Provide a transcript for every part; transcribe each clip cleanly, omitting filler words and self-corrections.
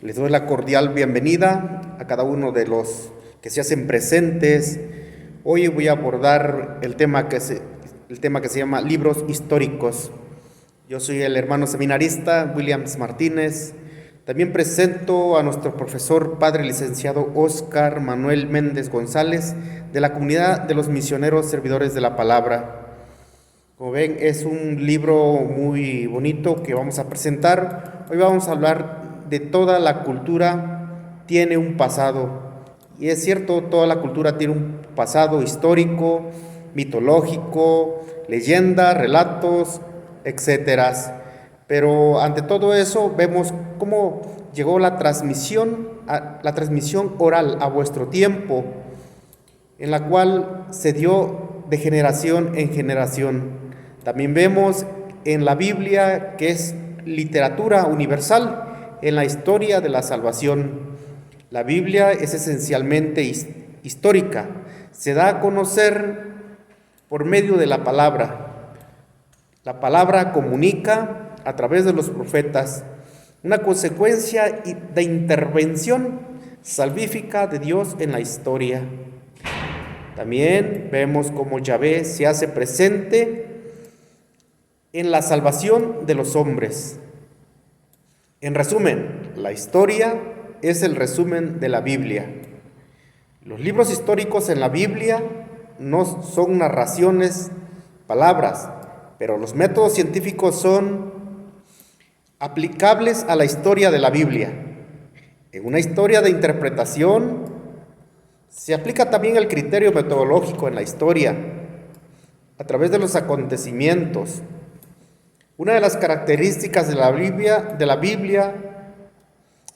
Les doy la cordial bienvenida a cada uno de los que se hacen presentes. Hoy voy a abordar el tema que se llama libros históricos. Yo soy el hermano seminarista Williams Martínez. También presento a nuestro profesor padre licenciado Óscar Manuel Méndez González, de la comunidad de los misioneros servidores de la palabra. Como ven, es un libro muy bonito que vamos a presentar. Hoy vamos a hablar de toda la cultura tiene un pasado. Y es cierto, toda la cultura tiene un pasado histórico, mitológico, leyenda, relatos, etcétera. Pero ante todo eso vemos cómo llegó la transmisión oral a vuestro tiempo, en la cual se dio de generación en generación. También vemos en la Biblia que es literatura universal en la historia de la salvación. La Biblia es esencialmente histórica, se da a conocer por medio de la palabra. La palabra comunica a través de los profetas, una consecuencia de intervención salvífica de Dios en la historia. También vemos cómo Yahvé se hace presente en la salvación de los hombres. En resumen, la historia es el resumen de la Biblia. Los libros históricos en la Biblia no son narraciones, palabras, pero los métodos científicos son aplicables a la historia de la Biblia. En una historia de interpretación se aplica también el criterio metodológico en la historia, a través de los acontecimientos. Una de las características de la Biblia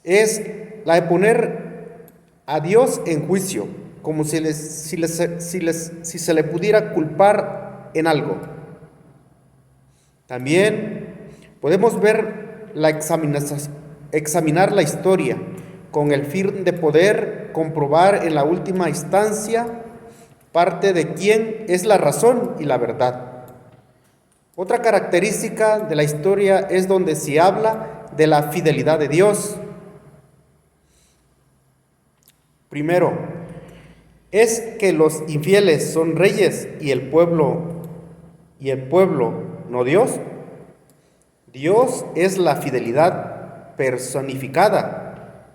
es la de poner a Dios en juicio, como si se le pudiera culpar en algo. También podemos ver examinar la historia con el fin de poder comprobar en la última instancia parte de quién es la razón y la verdad. Otra característica de la historia es donde se habla de la fidelidad de Dios. Primero, es que los infieles son reyes y el pueblo no Dios. Dios es la fidelidad personificada.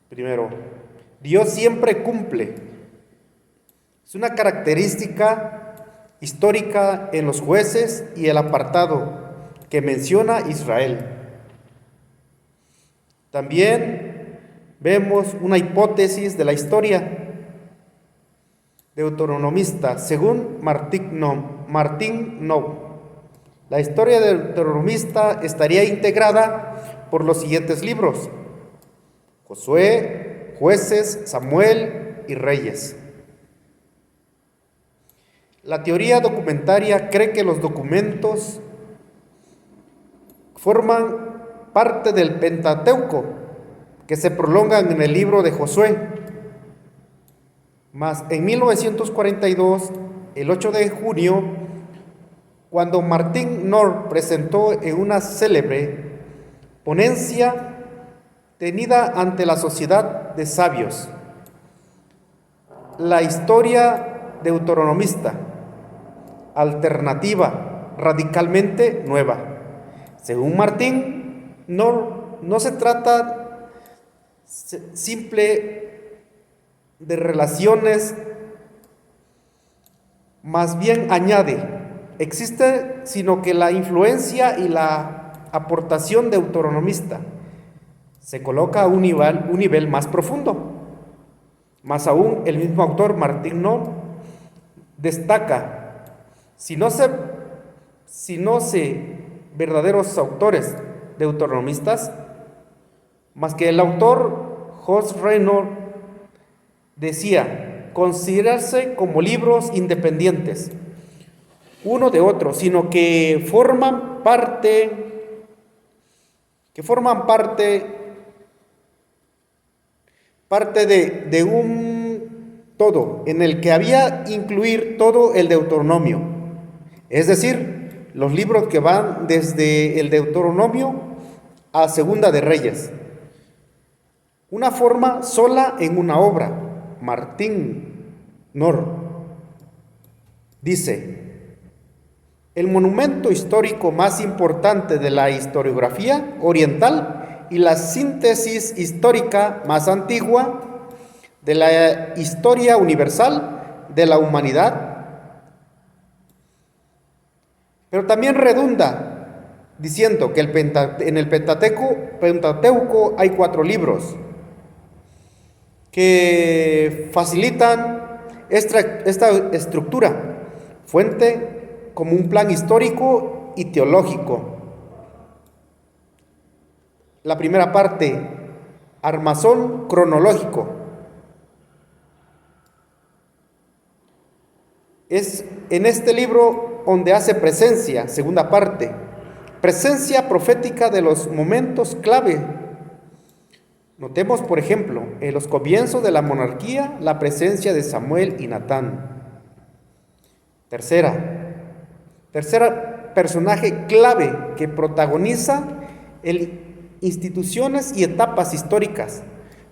Primero, Dios siempre cumple. Es una característica histórica en los jueces y el apartado que menciona Israel. También vemos una hipótesis de la historia deuteronomista, según Martín Nou. La historia deuteronomista estaría integrada por los siguientes libros: Josué, Jueces, Samuel y Reyes. La teoría documentaria cree que los documentos forman parte del Pentateuco, que se prolongan en el libro de Josué. Mas en 1942, el 8 de junio, cuando Martín Nor presentó en una célebre ponencia tenida ante la Sociedad de Sabios la historia deuteronomista, alternativa, radicalmente nueva. Según Martín, no se trata simple de relaciones, más bien añade, existe sino que la influencia y la aportación deuteronomista se coloca a un nivel más profundo. Más aún, el mismo autor Martín No destaca, si no sé verdaderos autores deuteronomistas, más que el autor Jos Reynor decía, considerarse como libros independientes, uno de otro, sino que forman parte de un todo, en el que había incluir todo el Deuteronomio, es decir, los libros que van desde el Deuteronomio a Segunda de Reyes. una forma sola en una obra. Martín Nor dice: el monumento histórico más importante de la historiografía oriental y la síntesis histórica más antigua de la historia universal de la humanidad. Pero también redunda diciendo que en el Pentateuco hay 4 libros que facilitan esta estructura, fuente como un plan histórico y teológico. La primera parte, armazón cronológico. Es en este libro donde hace presencia, segunda parte, presencia profética de los momentos clave. Notemos, por ejemplo, en los comienzos de la monarquía, la presencia de Samuel y Natán. Tercera personaje clave que protagoniza instituciones y etapas históricas: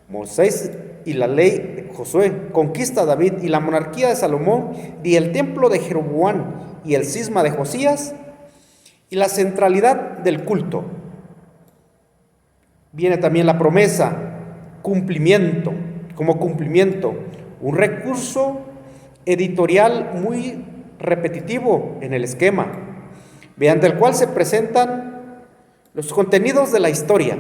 Moisés y la ley de Josué, conquista de David y la monarquía de Salomón, y el templo de Jeroboam y el cisma de Josías, y la centralidad del culto. Viene también la promesa, cumplimiento, un recurso editorial muy repetitivo en el esquema, mediante el cual se presentan los contenidos de la historia,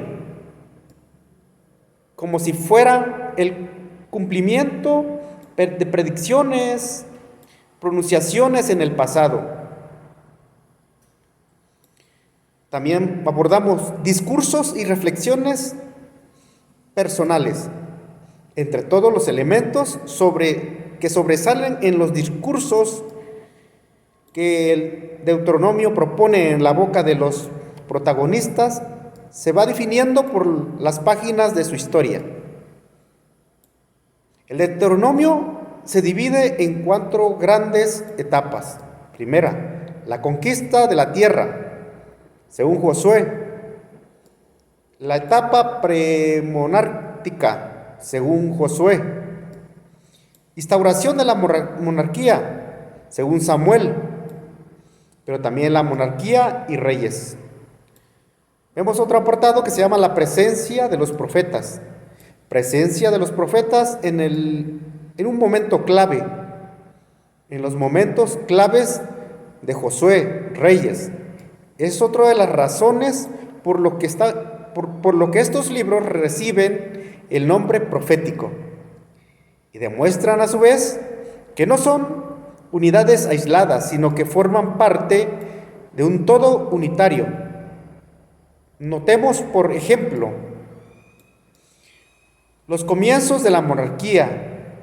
como si fuera el cumplimiento de predicciones, pronunciaciones en el pasado. También abordamos discursos y reflexiones personales, entre todos los elementos que sobresalen en los discursos que el Deuteronomio propone en la boca de los protagonistas. Se va definiendo por las páginas de su historia. El Deuteronomio se divide en 4 grandes etapas. Primera, la conquista de la tierra, según Josué. La etapa premonárquica, según Josué. Instauración de la monarquía, según Samuel, pero también la monarquía y reyes. Vemos otro apartado que se llama la presencia de los profetas. Presencia de los profetas en un momento clave, en los momentos claves de Josué, reyes. Es otra de las razones por lo que estos libros reciben el nombre profético, y demuestran a su vez que no son unidades aisladas, sino que forman parte de un todo unitario. Notemos, por ejemplo, los comienzos de la monarquía,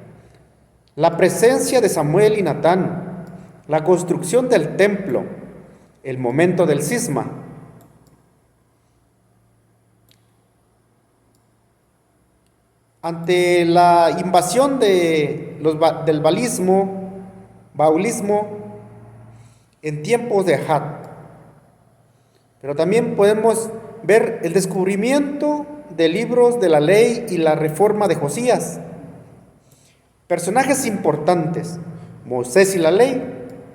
la presencia de Samuel y Natán, la construcción del templo, el momento del cisma. Ante la invasión del baulismo en tiempos de Ahab. Pero también podemos ver el descubrimiento de libros de la ley y la reforma de Josías. Personajes importantes: Moisés y la ley,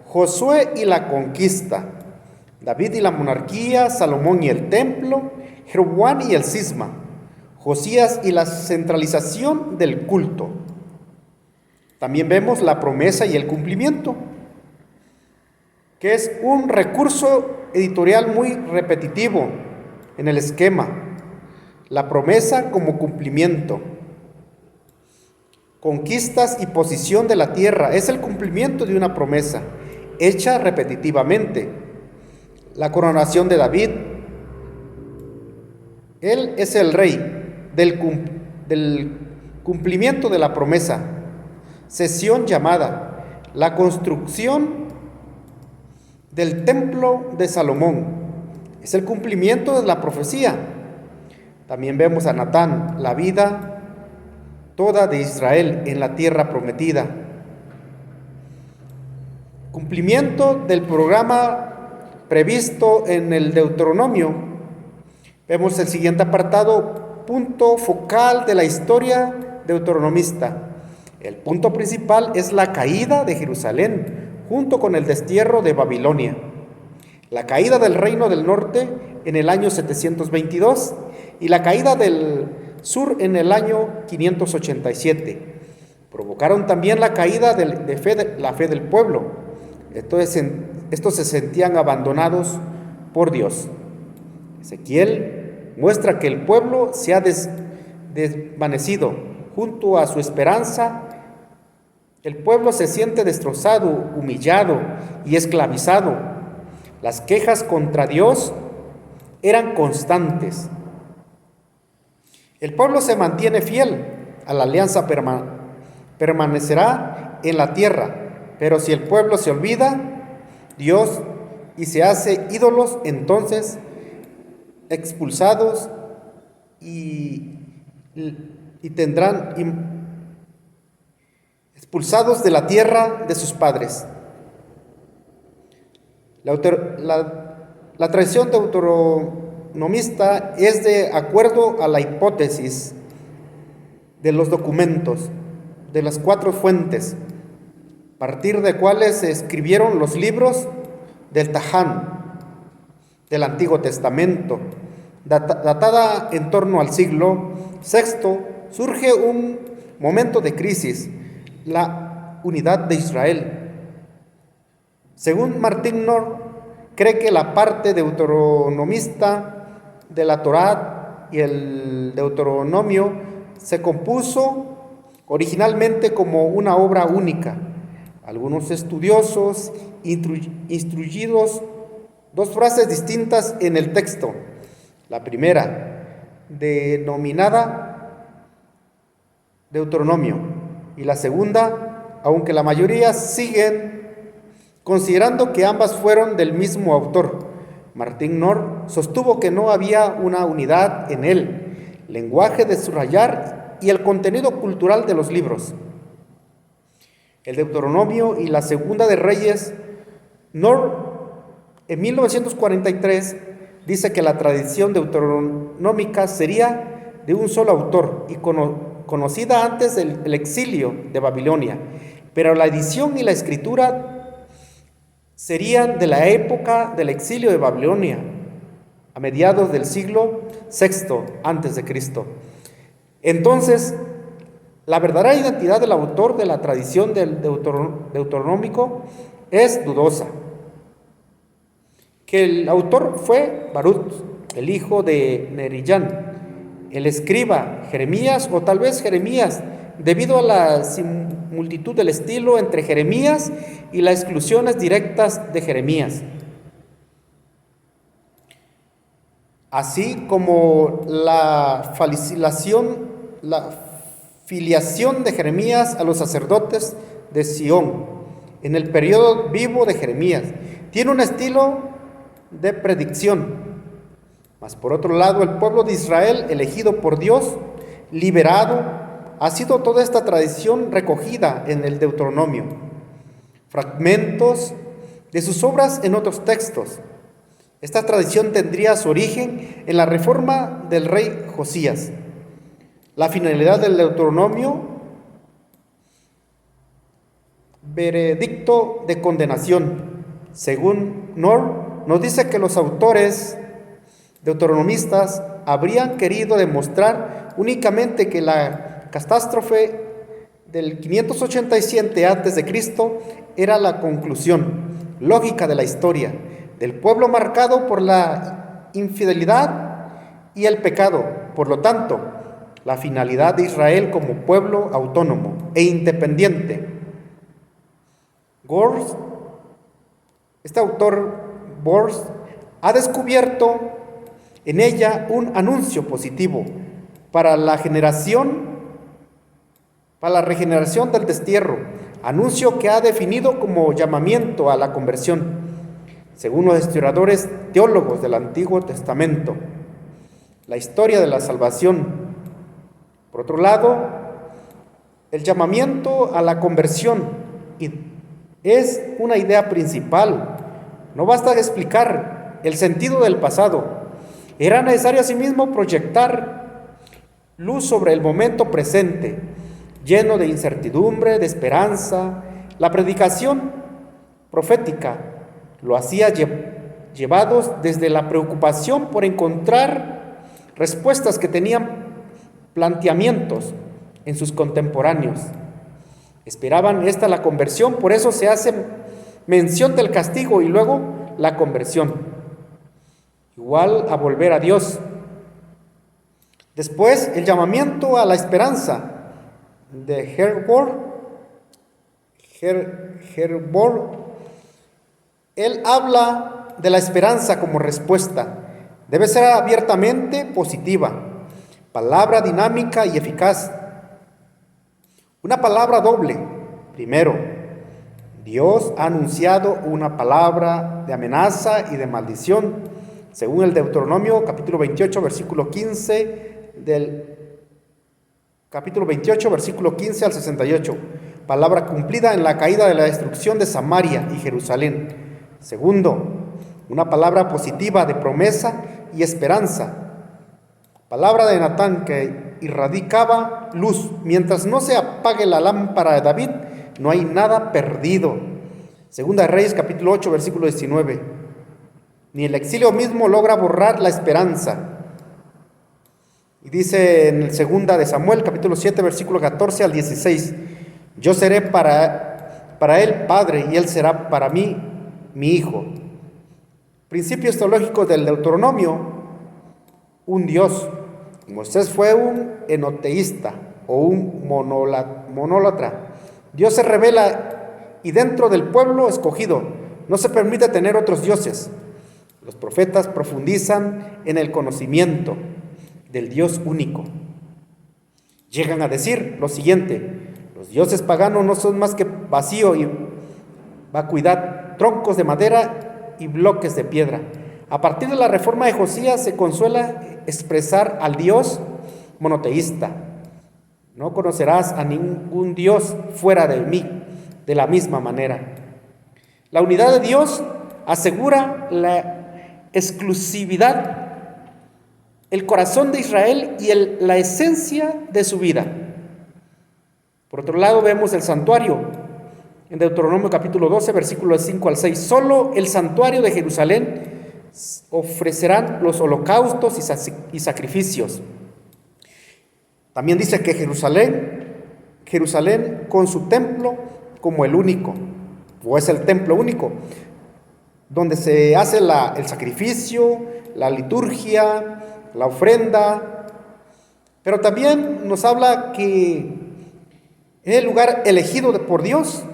Josué y la conquista, David y la monarquía, Salomón y el templo, Jeroboam y el cisma, Josías y la centralización del culto. También vemos la promesa y el cumplimiento, que es un recurso editorial muy repetitivo en el esquema. La promesa como cumplimiento. Conquistas y posición de la tierra es el cumplimiento de una promesa hecha repetitivamente. La coronación de David. Él es el rey del cumplimiento de la promesa. Sesión llamada. La construcción del templo de Salomón es el cumplimiento de la profecía. También vemos a Natán, la vida toda de Israel en la tierra prometida. Cumplimiento del programa previsto en el Deuteronomio. Vemos el siguiente apartado: punto focal de la historia deuteronomista. El punto principal es la caída de Jerusalén, junto con el destierro de Babilonia, la caída del reino del norte en el año 722 y la caída del sur en el año 587. Provocaron también la caída de la fe del pueblo. Estos se sentían abandonados por Dios. Ezequiel muestra que el pueblo se ha desvanecido. Junto a su esperanza, el pueblo se siente destrozado, humillado y esclavizado. Las quejas contra Dios eran constantes. El pueblo se mantiene fiel a la alianza, permanecerá en la tierra, pero si el pueblo se olvida Dios y se hace ídolos, entonces expulsados y tendrán expulsados de la tierra de sus padres. La tradición deuteronomista es de acuerdo a la hipótesis de los documentos, de las 4 fuentes, a partir de cuales se escribieron los libros del Taján, del Antiguo Testamento. Datada en torno al siglo VI, surge un momento de crisis, la unidad de Israel. Según Martín Knorr, cree que la parte deuteronomista de la Torá y el Deuteronomio se compuso originalmente como una obra única. Algunos estudiosos instruidos 2 frases distintas en el texto. La primera, denominada Deuteronomio, y la segunda, aunque la mayoría siguen considerando que ambas fueron del mismo autor. Martín Knorr sostuvo que no había una unidad en el lenguaje de subrayar y el contenido cultural de los libros. El Deuteronomio y la Segunda de Reyes. Knorr, en 1943, dice que la tradición deuteronómica sería de un solo autor y conocida antes del exilio de Babilonia, pero la edición y la escritura serían de la época del exilio de Babilonia, a mediados del siglo VI antes de Cristo. Entonces, la verdadera identidad del autor de la tradición del deuteronómico es dudosa. Que el autor fue Baruch, el hijo de Nerillán, el escriba Jeremías, o tal vez Jeremías, debido a la similitud del estilo entre Jeremías y las exclusiones directas de Jeremías, así como la filiación de Jeremías a los sacerdotes de Sión en el periodo vivo de Jeremías. Tiene un estilo de predicción. Mas por otro lado, el pueblo de Israel, elegido por Dios, liberado, ha sido toda esta tradición recogida en el Deuteronomio, fragmentos de sus obras en otros textos. Esta tradición tendría su origen en la reforma del rey Josías. La finalidad del Deuteronomio, veredicto de condenación. Según Knorr, nos dice que los autores deuteronomistas habrían querido demostrar únicamente que la catástrofe del 587 a.C. era la conclusión lógica de la historia del pueblo marcado por la infidelidad y el pecado. Por lo tanto, la finalidad de Israel como pueblo autónomo e independiente. Gors, este autor Gors, ha descubierto en ella un anuncio positivo para la regeneración del destierro, anuncio que ha definido como llamamiento a la conversión, según los historiadores teólogos del Antiguo Testamento, la historia de la salvación. Por otro lado, el llamamiento a la conversión es una idea principal. No basta explicar el sentido del pasado. Era necesario asimismo proyectar luz sobre el momento presente, lleno de incertidumbre, de esperanza. La predicación profética lo hacía llevados desde la preocupación por encontrar respuestas que tenían planteamientos en sus contemporáneos. Esperaban la conversión, por eso se hace mención del castigo y luego la conversión, igual a volver a Dios. Después, el llamamiento a la esperanza de Herborn. Él habla de la esperanza como respuesta. Debe ser abiertamente positiva, palabra dinámica y eficaz. Una palabra doble. Primero, Dios ha anunciado una palabra de amenaza y de maldición, según el Deuteronomio capítulo 28, versículo 15 capítulo 28, versículo 15 al 68. Palabra cumplida en la caída de la destrucción de Samaria y Jerusalén. Segundo, una palabra positiva de promesa y esperanza. Palabra de Natán que irradiaba luz. Mientras no se apague la lámpara de David, no hay nada perdido. Segunda de Reyes, capítulo 8, versículo 19. Ni el exilio mismo logra borrar la esperanza. Y dice en segunda de Samuel, capítulo 7, versículo 14 al 16. Yo seré para él padre y él será para mí mi hijo. Principios teológicos del Deuteronomio. Un Dios. Moisés fue un enoteísta o un monólatra. Dios se revela y dentro del pueblo escogido no se permite tener otros dioses. Los profetas profundizan en el conocimiento del Dios único. Llegan a decir lo siguiente: los dioses paganos no son más que vacío y vacuidad, troncos de madera y bloques de piedra. A partir de la reforma de Josías se consuela expresar al Dios monoteísta. No conocerás a ningún Dios fuera de mí, de la misma manera. La unidad de Dios asegura la exclusividad, el corazón de Israel y la esencia de su vida. Por otro lado, vemos el santuario. En Deuteronomio capítulo 12, versículos 5 al 6. Solo el santuario de Jerusalén ofrecerán los holocaustos y sacrificios. También dice que Jerusalén con su templo como el único, o es el templo único, donde se hace el sacrificio, la liturgia, la ofrenda, pero también nos habla que es el lugar elegido por Dios,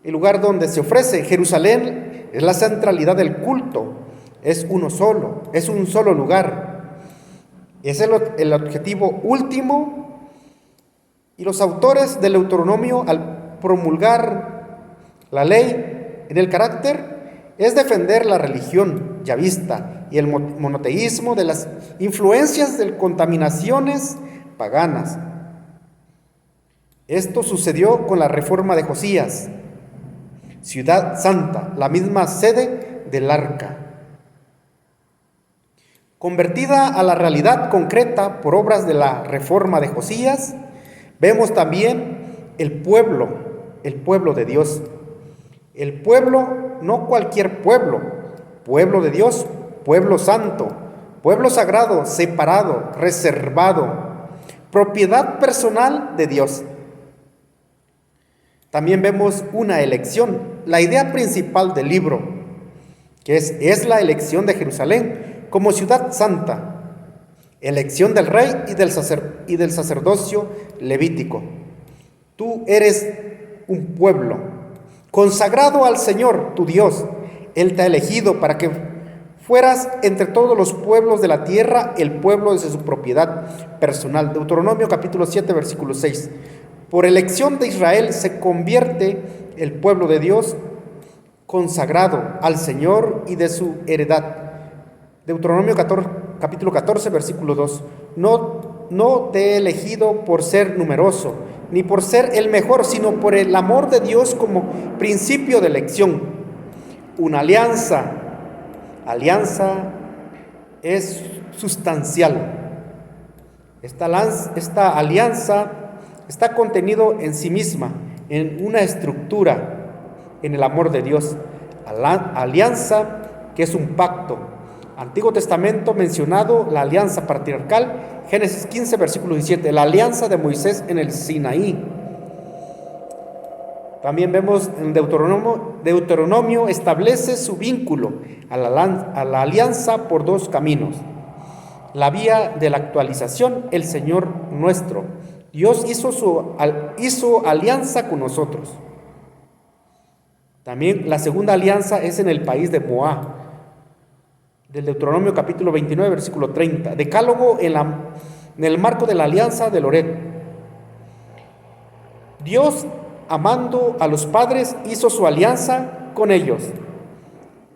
el lugar donde se ofrece. Jerusalén es la centralidad del culto, es uno solo, es un solo lugar, es el objetivo último. Y los autores del Deuteronomio, al promulgar la ley en el carácter, es defender la religión yavista y el monoteísmo de las influencias de contaminaciones paganas. Esto sucedió con la reforma de Josías, Ciudad Santa, la misma sede del arca. Convertida a la realidad concreta por obras de la reforma de Josías, vemos también el pueblo de Dios. El pueblo, no cualquier pueblo, pueblo de Dios, pueblo santo, pueblo sagrado, separado, reservado, propiedad personal de Dios. También vemos una elección, la idea principal del libro, que es la elección de Jerusalén como ciudad santa, elección del rey y del sacerdocio levítico. Tú eres un pueblo consagrado al Señor, tu Dios. Él te ha elegido para que fueras entre todos los pueblos de la tierra, el pueblo de su propiedad personal. Deuteronomio capítulo 7, versículo 6. Por elección de Israel se convierte el pueblo de Dios consagrado al Señor y de su heredad. Deuteronomio capítulo 14, versículo 2. No te he elegido por ser numeroso, ni por ser el mejor, sino por el amor de Dios como principio de elección. Una alianza es sustancial, Esta alianza está contenido en sí misma, en una estructura, en el amor de Dios. Alianza que es un pacto. Antiguo Testamento mencionado la alianza patriarcal, Génesis 15, versículo 17, la alianza de Moisés en el Sinaí. También vemos en Deuteronomio establece su vínculo a la alianza por dos caminos. La vía de la actualización, el Señor nuestro. Dios hizo alianza con nosotros. También la segunda alianza es en el país de Moab, del Deuteronomio capítulo 29, versículo 30. Decálogo en el marco de la alianza de Loret. Dios, amando a los padres, hizo su alianza con ellos.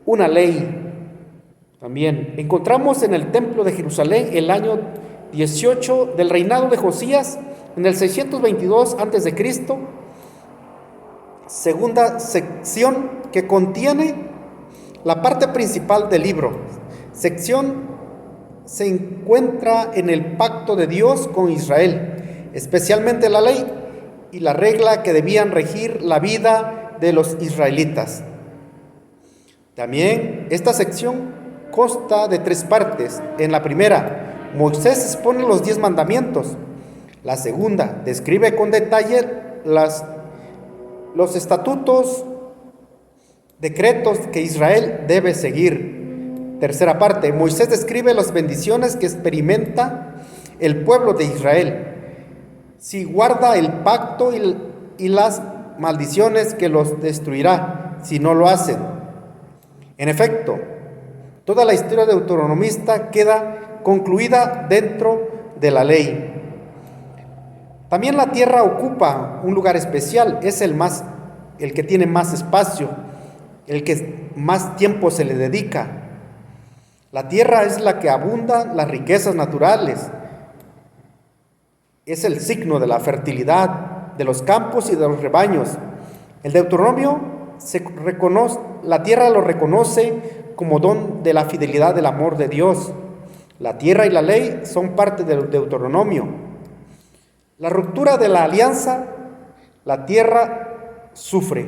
Una ley. También encontramos en el templo de Jerusalén el año 18 del reinado de Josías, en el 622 a.C., segunda sección que contiene la parte principal del libro. Sección se encuentra en el pacto de Dios con Israel, especialmente la ley y la regla que debían regir la vida de los israelitas. También esta sección consta de 3 partes. En la primera, Moisés expone los 10 mandamientos. La segunda, describe con detalle los estatutos, decretos que Israel debe seguir. Tercera parte, Moisés describe las bendiciones que experimenta el pueblo de Israel si guarda el pacto y las maldiciones que los destruirá si no lo hacen. En efecto, toda la historia deuteronomista queda concluida dentro de la ley. También la tierra ocupa un lugar especial, es el que tiene más espacio, el que más tiempo se le dedica. La tierra es la que abunda las riquezas naturales, es el signo de la fertilidad de los campos y de los rebaños. El Deuteronomio la tierra lo reconoce como don de la fidelidad del amor de Dios. La tierra y la ley son parte del Deuteronomio. La ruptura de la alianza, la tierra sufre.